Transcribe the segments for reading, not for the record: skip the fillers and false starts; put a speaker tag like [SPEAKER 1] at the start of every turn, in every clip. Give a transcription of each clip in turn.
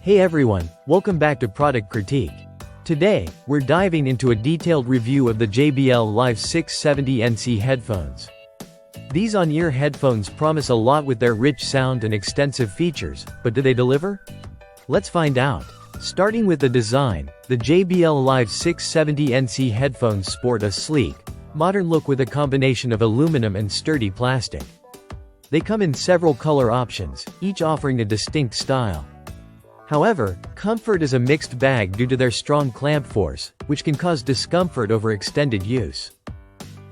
[SPEAKER 1] Hey everyone, welcome back to Product Critique. Today, we're diving into a detailed review of the JBL Live 670NC headphones. These on-ear headphones promise a lot with their rich sound and extensive features, but do they deliver? Let's find out. Starting with the design, the JBL Live 670NC headphones sport a sleek, modern look with a combination of aluminum and sturdy plastic. They come in several color options, each offering a distinct style. However, comfort is a mixed bag due to their strong clamp force, which can cause discomfort over extended use.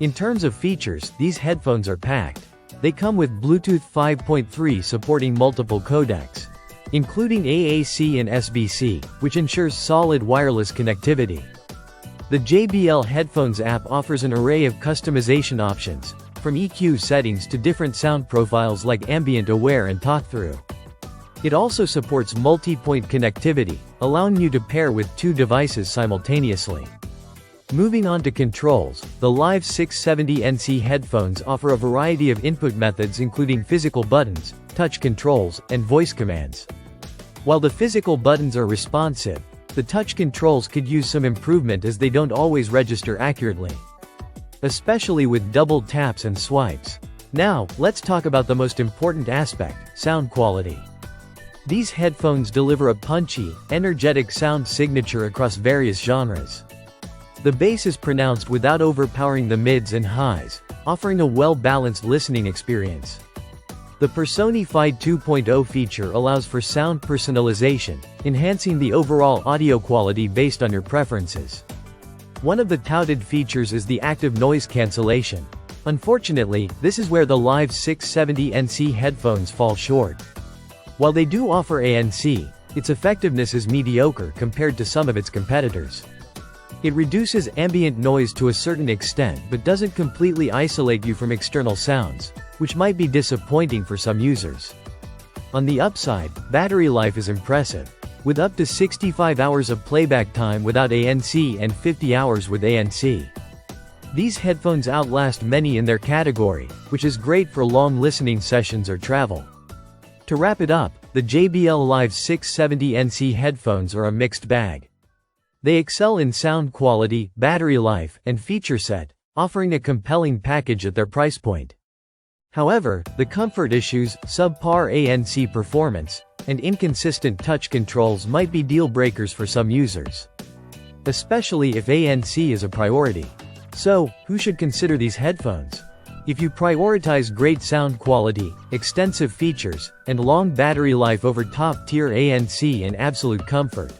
[SPEAKER 1] In terms of features, these headphones are packed. They come with Bluetooth 5.3 supporting multiple codecs, including AAC and SBC, which ensures solid wireless connectivity. The JBL Headphones app offers an array of customization options, from EQ settings to different sound profiles like ambient aware and talk-through. It also supports multi-point connectivity, allowing you to pair with two devices simultaneously. Moving on to controls, the Live 670NC headphones offer a variety of input methods including physical buttons, touch controls, and voice commands. While the physical buttons are responsive, the touch controls could use some improvement as they don't always register accurately, especially with double taps and swipes. Now, let's talk about the most important aspect, sound quality. These headphones deliver a punchy, energetic sound signature across various genres. The bass is pronounced without overpowering the mids and highs, offering a well-balanced listening experience. The Personify 2.0 feature allows for sound personalization, enhancing the overall audio quality based on your preferences. One of the touted features is the active noise cancellation. Unfortunately, this is where the Live 670NC headphones fall short. While they do offer ANC, its effectiveness is mediocre compared to some of its competitors. It reduces ambient noise to a certain extent but doesn't completely isolate you from external sounds, which might be disappointing for some users. On the upside, battery life is impressive, with up to 65 hours of playback time without ANC and 50 hours with ANC. These headphones outlast many in their category, which is great for long listening sessions or travel. To wrap it up, the JBL Live 670NC headphones are a mixed bag. They excel in sound quality, battery life, and feature set, offering a compelling package at their price point. However, the comfort issues, subpar ANC performance, and inconsistent touch controls might be deal breakers for some users, especially if ANC is a priority. So, who should consider these headphones? If you prioritize great sound quality, extensive features, and long battery life over top-tier ANC and absolute comfort,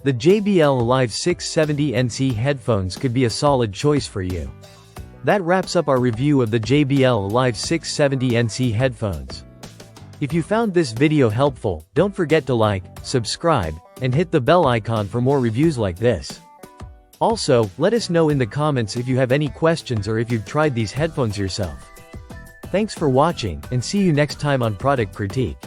[SPEAKER 1] the JBL Live 670NC headphones could be a solid choice for you. That wraps up our review of the JBL Live 670NC headphones. If you found this video helpful, don't forget to like, subscribe, and hit the bell icon for more reviews like this. Also, let us know in the comments if you have any questions or if you've tried these headphones yourself. Thanks for watching, and see you next time on Product Critique.